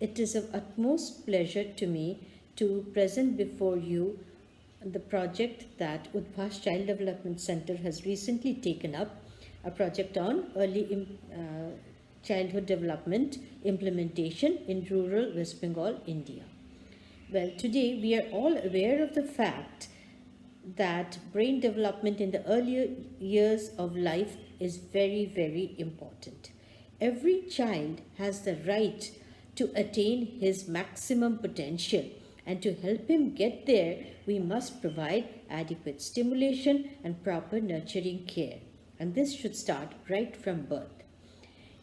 It is of utmost pleasure to me to present before you the project that Udbhhas Child Development Centre has recently taken up, a project on early childhood development implementation in rural West Bengal, India. Well, today we are all aware of the fact that brain development in the earlier years of life is very, very important. Every child has the right to attain his maximum potential, and to help him get there, we must provide adequate stimulation and proper nurturing care. And this should start right from birth.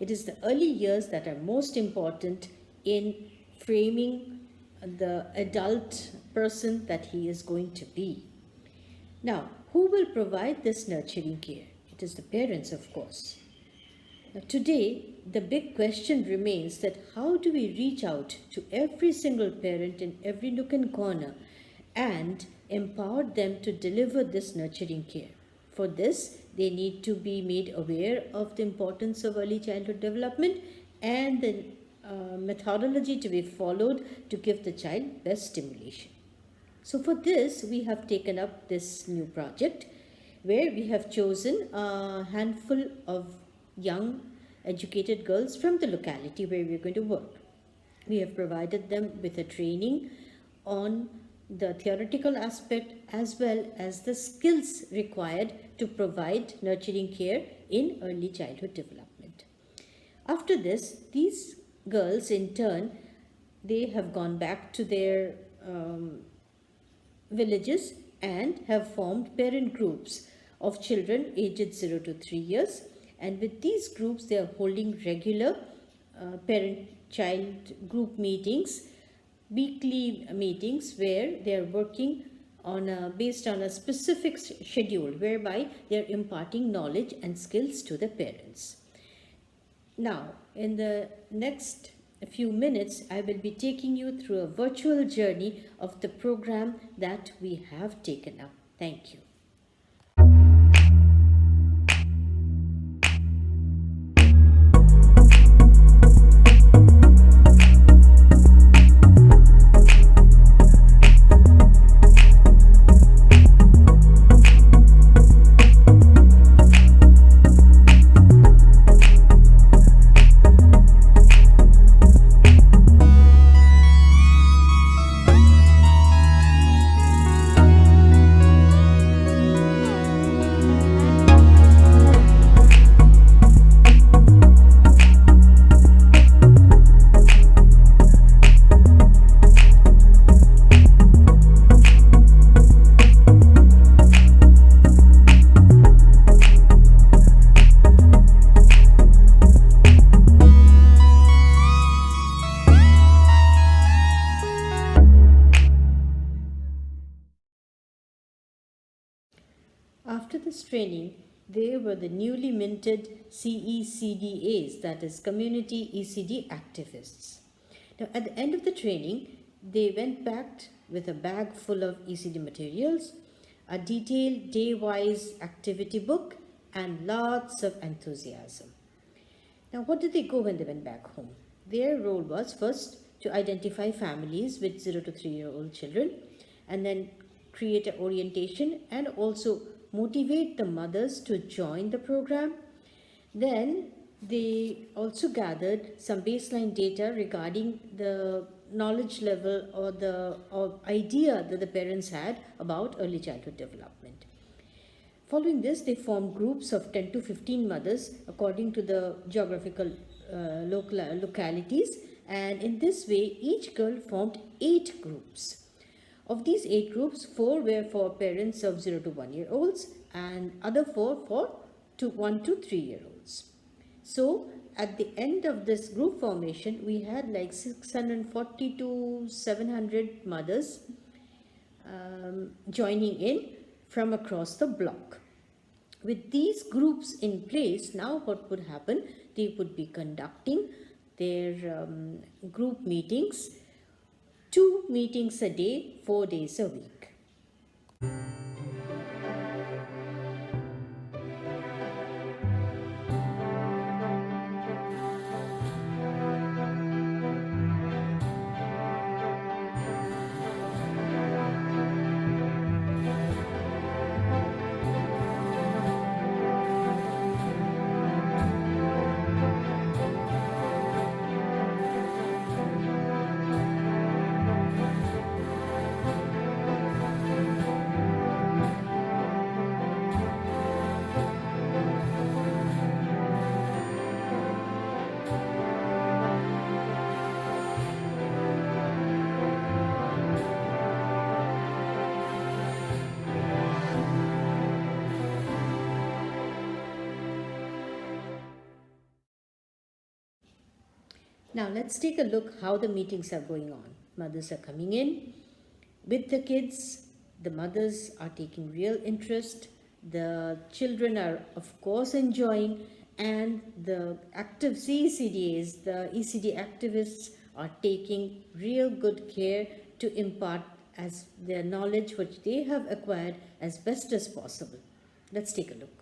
It is the early years that are most important in framing the adult person that he is going to be. Now, who will provide this nurturing care? It is the parents, of course. Now, today, the big question remains that how do we reach out to every single parent in every nook and corner and empower them to deliver this nurturing care? For this, they need to be made aware of the importance of early childhood development and the methodology to be followed to give the child best stimulation. So for this, we have taken up this new project where we have chosen a handful of young educated girls from the locality where we are going to work. We have provided them with a training on the theoretical aspect as well as the skills required to provide nurturing care in early childhood development. After this, these girls in turn, they have gone back to their villages and have formed parent groups of children aged 0 to 3 years. And with these groups, they are holding regular parent-child group meetings, weekly meetings where they are working on based on a specific schedule whereby they are imparting knowledge and skills to the parents. Now, in the next few minutes, I will be taking you through a virtual journey of the program that we have taken up. Thank you. After this training, they were the newly minted CECDAs, that is Community ECD Activists. Now, at the end of the training, they went back with a bag full of ECD materials, a detailed day-wise activity book, and lots of enthusiasm. Now, what did they go when they went back home? Their role was first to identify families with 0 to 3-year-old children, and then create an orientation and also motivate the mothers to join the program. Then they also gathered some baseline data regarding the knowledge level or idea that the parents had about early childhood development. Following this, they formed groups of 10 to 15 mothers according to the geographical localities, and in this way each girl formed 8 groups. Of these 8 groups, 4 were for parents of 0 to 1-year-olds and other 4 for 1 to 3-year-olds. So at the end of this group formation, we had like 640 to 700 mothers joining in from across the block. With these groups in place, now what would happen? They would be conducting their group meetings, 2 meetings a day, 4 days a week. Now let's take a look how the meetings are going on. Mothers are coming in with the kids. The mothers are taking real interest. The children are, of course, enjoying, and the active CECDAs, the ECD activists, are taking real good care to impart as their knowledge which they have acquired as best as possible. Let's take a look.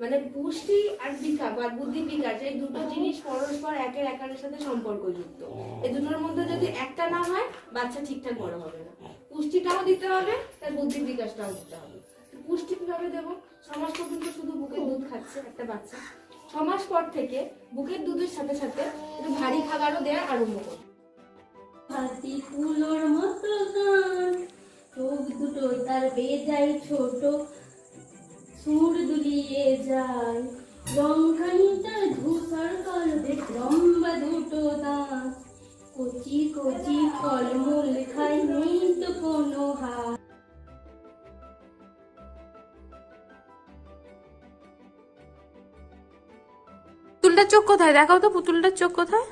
মানে পুষ্টি আর বিকাশ আর বুদ্ধি বিকাশ এই দুটো জিনিস পরস্পর একের একের সাথে সম্পর্কযুক্ত। এই দুটোর মধ্যে যদি একটা না হয় বাচ্চা ঠিকঠাক বড় হবে না। পুষ্টিটাও দিতে হবে, তার বুদ্ধি বিকাশটাও দিতে হবে। পুষ্টি কিভাবে দেব? 6 মাস পর্যন্ত শুধু বুকের দুধ খাচ্ছে একটা বাচ্চা। 6 মাস পর থেকে বুকের দুধের সাথে সাথে একটু ভারী খাবারও দেওয়া আরম্ভ করবে। হাতি ফুলোর মতো গান, চোখ দুটো তার বেজাই ছোট, সুর দুলিয়ে যায়, লঙ্কানিটার ধূসর কলবে লম্বা দুটো দাঁত, কচি কচি ফলমূল খাই নেই তো কোনো হাত। পুতুলটার চোখ কোথায় দেখাও তো, পুতুলটার চোখ কোথায়?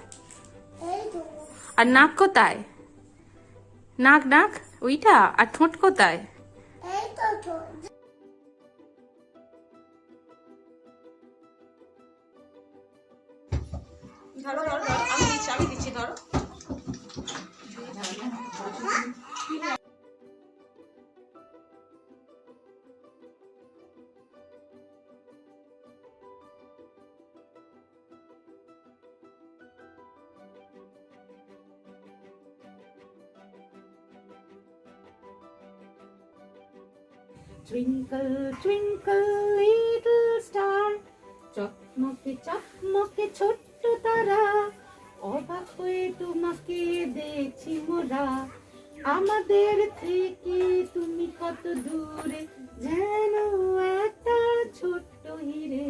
আর নাক কোথায়? নাক নাক ওইটা। আর ঠোঁট কোথায়? ধরো ধরো ধরো, আমি দিচ্ছি ধরো। Twinkle, twinkle, little star, চকমকে চকমকে ছোট্ট তারা, অবাক হয়ে তোমাকে দেখছি মোরা, আমাদের থেকে তুমি কত দূরে, যেন একটা ছোট্ট হিরে।